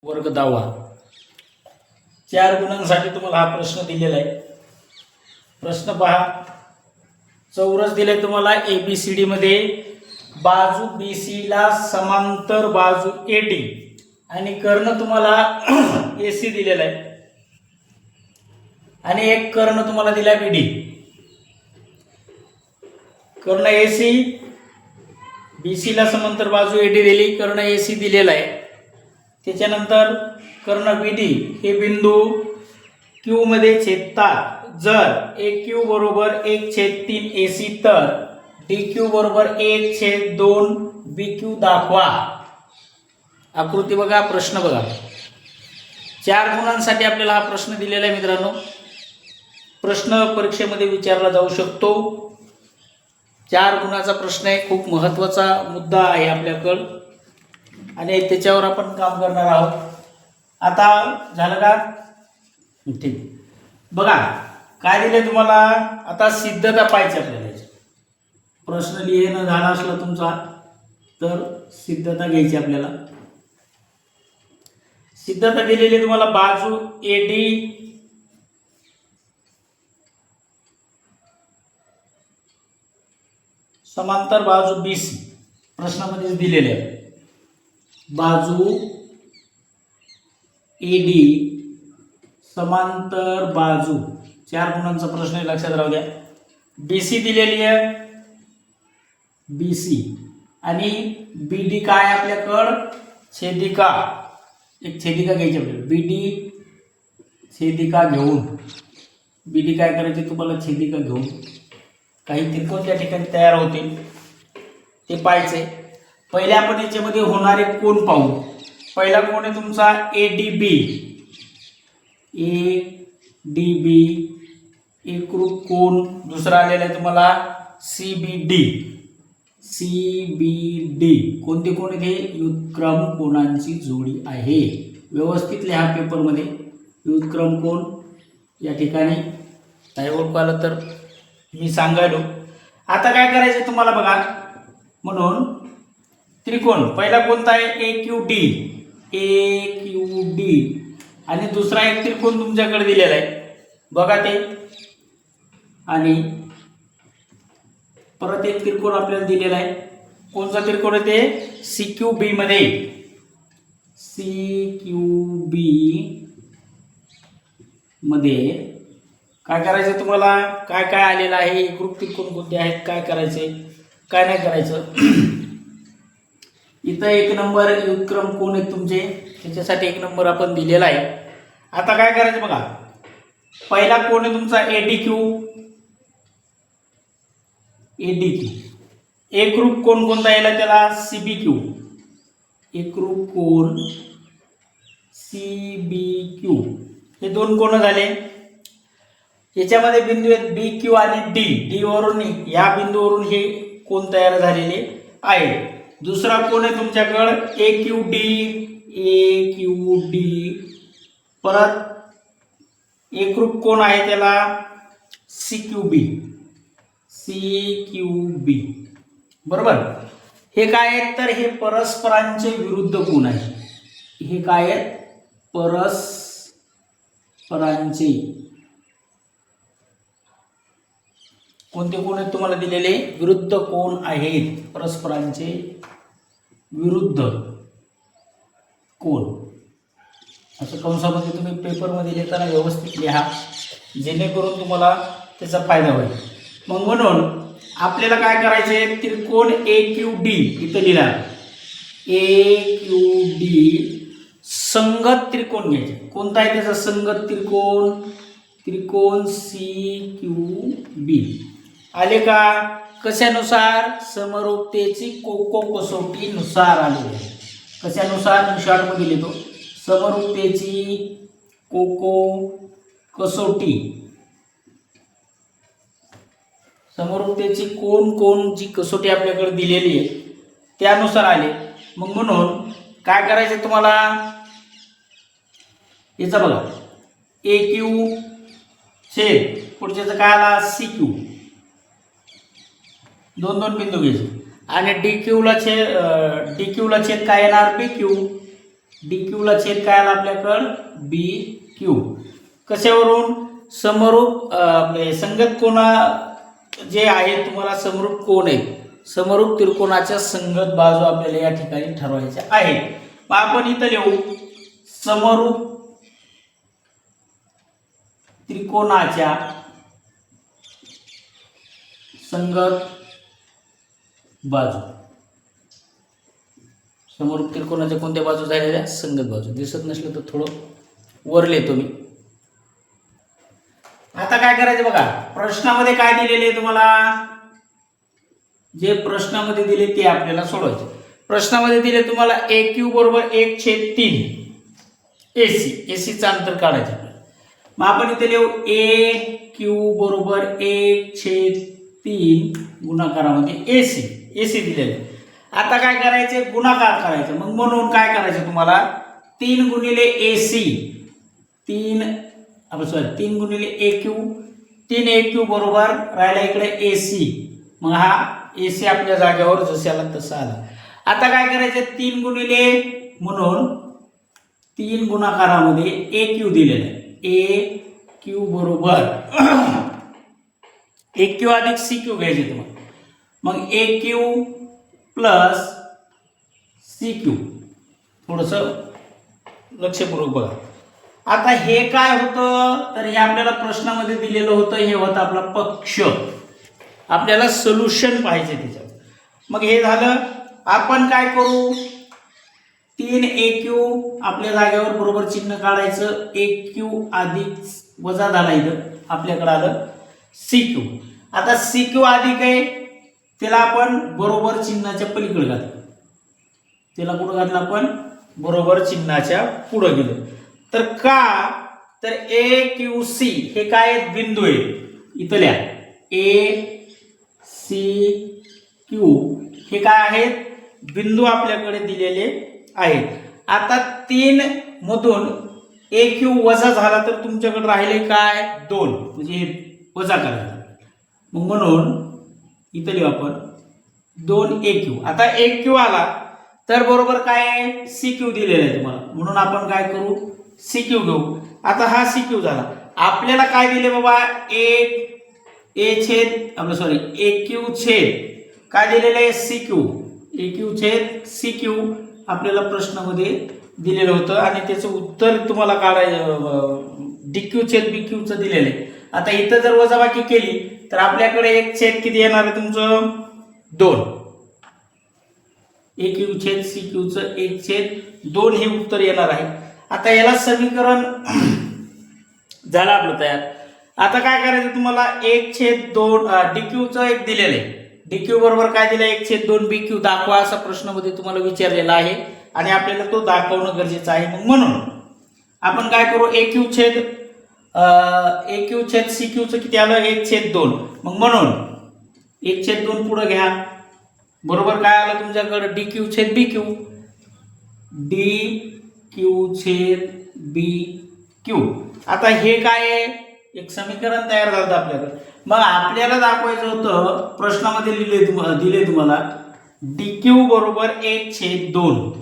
वर्ग 10 4 गुणांसाठी तुम्हाला हा प्रश्न दिलेला आहे। प्रश्न पहा, चौरस दिले तुम्हाला ABCD मध्ये बाजू BC ला समांतर बाजू AD आणि कर्ण तुम्हाला AC दिलेला आहे आणि एक कर्ण तुम्हाला दिला BD। कर्ण AC BC ला समांतर बाजू AD दिली, कर्ण AC दिलेला आहे। त्याच्यानंतर कर्ण BD हे बिंदू Q मध्ये छेदतात जर AQ बरोबर 1/3 AC तर DQ बरोबर 1/2 BQ दाखवा। आकृती बघा, प्रश्न बघा। 4 गुणांसाठी आपल्याला हा प्रश्न दिलेला आहे मित्रांनो। प्रश्न परीक्षेमध्ये विचारला जाऊ शकतो। 4 गुणाचा प्रश्न आहे, खूप महत्त्वाचा मुद्दा आहे आपल्याकडे आणि त्याच्यावर आपण काम करणार आहोत। आता झालं का? ठीक, बघा काय दिले तुम्हाला। आता सिद्धता पाहिजे आपल्याला। प्रश्न लिहिणं झाला असला तुमचा तर सिद्धता घ्यायची आपल्याला। सिद्धता दिलेली तुम्हाला बाजू AD समांतर बाजू BC प्रश्नामध्ये दिलेले आहे। बाजू AD समांतर बाजू 4 गुणांचा प्रश्न आहे, लक्षात राहू द्या। BC दिलेली आहे BC आणि BD काय आपल्याकडं छेदिका, एक छेदिका घ्यायची आपल्याला। BD छेदिका घेऊन BD काय करायचे तुम्हाला, छेदिका घेऊन काही त्रिकोण त्या ठिकाणी तयार होतील ते पाहायचे। पहिले आपण याच्यामध्ये होणारे कोण पाहू। पहिला कोण आहे तुमचा ADB। ADB एकरूप कोण। दुसरा आलेला आहे तुम्हाला CBD। CBD कोणते कोण आहे? व्युत्क्रम कोणांची जोडी आहे। व्यवस्थित लिहा पेपर मध्ये, व्युत्क्रम कोण या ठिकाणी नाही ओळखू आलं तर मी सांगायलो। आता काय करायचं तुम्हाला बघा, म्हणून त्रिकोण पहिला कोणता आहे AQD। AQD आणि दुसरा एक त्रिकोण तुमच्याकडे दिलेला आहे बघा ते, आणि परत एक त्रिकोण आपल्याला दिलेला आहे। कोणता त्रिकोण आहे ते? CQB मध्ये। CQB मध्ये काय करायचं तुम्हाला, काय काय आलेलं आहे, एकरूप त्रिकोण कोणते आहेत, काय करायचे काय नाही करायचं। इथं 1 नंबर व्युत्क्रम कोण आहेत तुमचे, त्याच्यासाठी 1 नंबर आपण दिलेला आहे। आता काय करायचं बघा, पहिला कोण आहे तुमचा ADQ। ADQ एकरूप कोण कोणता यायला त्याला CBQ। एकरूप कोण CBQ हे 2 कोण झाले। याच्यामध्ये बिंदू आहेत BQ आणि D। D वरून या बिंदूवरून हे कोण तयार झालेले आहे। दुसरा कोण आहे तुमच्याकडे AQD। AQD परत एकरूप कोण आहे त्याला CQB। CQB बरोबर। हे काय आहेत तर हे परस्परांचे विरुद्ध कोण आहे। हे काय आहेत? परस्परांचे कोणते कोण आहेत तुम्हाला दिलेले? विरुद्ध कोण आहेत, परस्परांचे विरुद्ध कोण। असं कंसामध्ये तुम्ही पेपरमध्ये लिहिताना व्यवस्थित लिहा, जेणेकरून तुम्हाला त्याचा फायदा होईल। मग म्हणून आपल्याला काय करायचे, त्रिकोण AQD इथं लिहिला, AQD संगत त्रिकोण घ्यायचे। कोणता आहे त्याचा संगत त्रिकोण? त्रिकोण CQB आले का? कशानुसार? समरूपतेची कोको कसोटी नुसार आले। कशानुसार? मी शॉर्ट मध्ये लिहितो, समरूपतेची कोको कसोटी। समरूपतेची कोणची कसोटी आपल्याकडे दिलेली आहे त्यानुसार आले। मग म्हणून काय करायचं तुम्हाला, याचा बघा AQ छेद पुढच्याचं काय आला CQ, 2 बिंदू घ्यायचे आणि DQ ला छेद काय येणार BQ। डी क्यूला छेद काय आला आपल्याकडं बी क्यू. कशावरून समरूप आपले संगत कोणा जे आहे तुम्हाला समरूप कोण आहेत समरूप त्रिकोणाच्या संगत बाजू आपल्याला या ठिकाणी ठरवायच्या आहेत. मग आपण इथं लिहू समरूप त्रिकोणाच्या संगत बाजू. समरूप त्रिकोणाच्या कोणत्या बाजू झालेल्या संगत बाजू. दिसत नसलं तर थोडं वर लिहितो मी. आता काय करायचं बघा प्रश्नामध्ये काय दिलेले आहे तुम्हाला जे प्रश्नामध्ये दिले ते आपल्याला सोडवायचे. प्रश्नामध्ये दिले तुम्हाला ए क्यू बरोबर 1/3 एसीचं अंतर काढायचं. मग आपण इथे लिहू ए क्यू बरोबर 1/3 गुणाकारामध्ये एसी दिलेले. आता काय करायचे गुणाकार करायचं. मग म्हणून काय करायचं तुम्हाला 3 गुणिले एसी 3 गुणिले ए क्यू 3 ए क्यू बरोबर राहिला इकडे एसी. मग हा एसी आपल्या जागेवर जशाला तसा आला. आता काय करायचं 3 गुणिले म्हणून 3 गुणाकारामध्ये ए क्यू दिलेला आहे. ए क्यू बरोबर ए क्यू अधिक सी क्यू घ्यायचे तुम्हाला. मग ए क्यू प्लस सी क्यू. थोडंसं लक्षपूर्वक बघा. आता हे काय होतं तर हे आपल्याला प्रश्नामध्ये दिलेलं होतं. हे होतं आपला पक्ष. आपल्याला सोल्युशन पाहिजे त्याच्यावर. मग हे झालं. आपण काय करू 3 ए क्यू आपल्या जागेवर बरोबर चिन्ह काढायचं. ए क्यू अधिक वजा झाला इथं आपल्याकडे आलं सी क्यू. आता सी क्यू अधिक आहे त्याला आपण बरोबर चिन्हाच्या पलीकडे घातलं. त्याला कुठं घातलं आपण बरोबर चिन्हाच्या पुढे गेलो. तर का तर ए क्यू सी हे काय आहेत बिंदू आहेत इथल्या. ए सी क्यू हे काय आहेत बिंदू आपल्याकडे दिलेले आहेत. आता 3 मधून ए क्यू वजा झाला तर तुमच्याकडे राहिले काय 2 म्हणजे हे वजा करायचं. मग म्हणून इथं लिहू आपण 2 ए क्यू. आता ए क्यू आला तर बरोबर काय आहे सी क्यू दिलेला आहे तुम्हाला. म्हणून आपण काय करू सी क्यू घेऊ. आता हा सी क्यू झाला. आपल्याला काय दिले बाबा ए छेद आपलं सॉरी ए क्यू छेद काय दिलेलं आहे सी क्यू. ए क्यू छेद सी क्यू आपल्याला प्रश्नामध्ये दिलेलं होतं आणि त्याचं उत्तर तुम्हाला काढायचं डी क्यू छेद बी क्यूचं दिलेलं आहे. आता इथं जर वजाबाकी केली तर आपल्याकडे एक छेद किती येणार आहे तुमचं 2. ए क्यू छेद सी क्यूचं 1/2 हे उत्तर येणार आहे. आता याला समीकरण झालं आपलं तयार. आता काय करायचं तुम्हाला 1/2 डी क्यूचं एक दिलेलं आहे. डी क्यू बरोबर काय दिलं 1/2 बी क्यू दाखवा असा प्रश्नामध्ये तुम्हाला विचारलेला आहे आणि आपल्याला तो दाखवणं गरजेचं आहे. मग म्हणून आपण काय करू ए क्यू छेद सी क्यूचं किती आलं 1/2. मग म्हणून 1/2 पुढे घ्या. बरोबर काय आलं तुमच्याकडे डी क्यू छेद बी क्यू. डी क्यू छेद बी क्यू. आता हे काय आहे एक समीकरण तयार झालं आपल्याकडे. मग आपल्याला दाखवायचं होतं प्रश्नामध्ये दिले तुम्हाला डी क्यू बरोबर 1/2.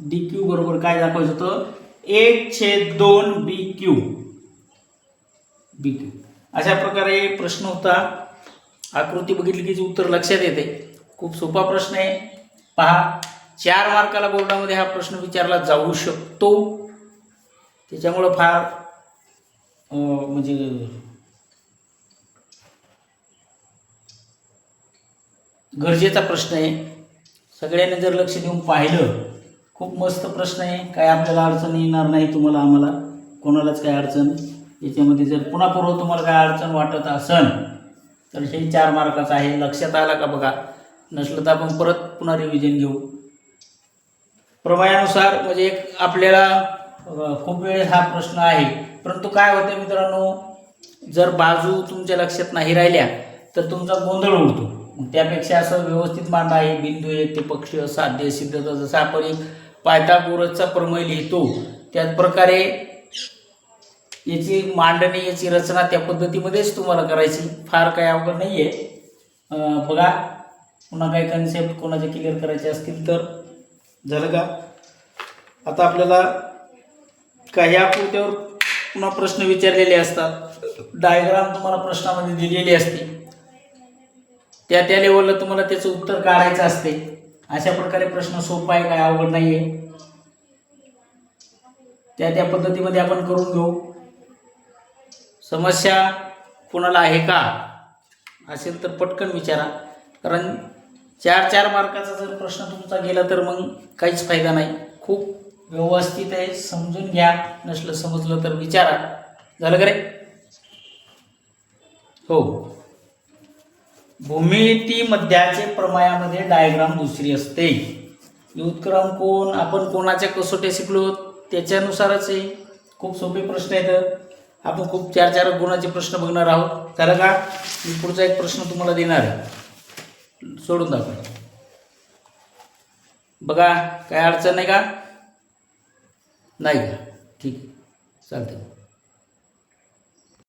डी क्यू बरोबर काय दाखवायचं होतं 1/2 बी क्यू. अशा प्रकारे प्रश्न होता. आकृती बघितली की उत्तर लक्षात येते. खूप सोपा प्रश्न आहे. पहा 4 मार्काला बोर्डामध्ये हा प्रश्न विचारला जाऊ शकतो. त्याच्यामुळं फार म्हणजे गरजेचा प्रश्न आहे. सगळ्यांनी जर लक्ष देऊन पाहिलं खूप मस्त प्रश्न आहे. काय आपल्याला अडचण येणार नाही. तुम्हाला आम्हाला कोणालाच काय अडचण याच्यामध्ये जर पुन्हा पूर्व तुम्हाला काय अडचण वाटत असेल तर हे 4 मार्काचं आहे. लक्षात आलं का बघा. नसलं तर आपण परत पुन्हा रिव्हिजन घेऊ प्रमाणानुसार. म्हणजे एक आपल्याला खूप वेळेस हा प्रश्न आहे. परंतु काय होतं मित्रांनो जर बाजू तुमच्या लक्षात नाही राहिल्या तर तुमचा गोंधळ उडतो. त्यापेक्षा असं व्यवस्थित मांडा आहे. बिंदू आहे ते पक्ष साध्य सिद्धता जसं आपण एक पायथागोरसचा प्रमेय लिहितो त्याच प्रकारे याची मांडणी याची रचना त्या पद्धतीमध्येच तुम्हाला करायची. फार काही अवघड नाही आहे. बघा पुन्हा काही कन्सेप्ट कोणाचे क्लिअर करायचे असतील तर झालं का. आता आपल्याला काही आकृत्यावर पुन्हा प्रश्न विचारलेले असतात, डायग्राम तुम्हाला प्रश्नामध्ये दिलेली असते, त्या त्या लेवलला तुम्हाला त्याचं उत्तर काढायचं असते. अशा प्रकारे प्रश्न सोपा आहे, काय अवघड नाही आहे. त्या त्या पद्धतीमध्ये आपण करून घेऊ. समस्या कोणाला आहे का असेल तर पटकन विचारा, कारण 4 मार्काचा जर प्रश्न तुमचा गेला तर मग काहीच फायदा नाही. खूप व्यवस्थित आहे, समजून घ्या. नसलं समजलं तर विचारा. झालं का रे? हो. भूमिती मध्याचे प्रमेयामध्ये डायग्राम दुसरी असते. युद्धक्रम कोण, आपण कोणाच्या कसोट्या शिकलो त्याच्यानुसारच आहे. खूप सोपे प्रश्न आहेत. आपण खूप 4 गुणाचे प्रश्न बघणार आहोत. झालं का? मी पुढचा एक प्रश्न तुम्हाला देणार आहे, सोडून दाखवा. बघा, काय अडचण नाही का? नाही का? ठीक, चालते.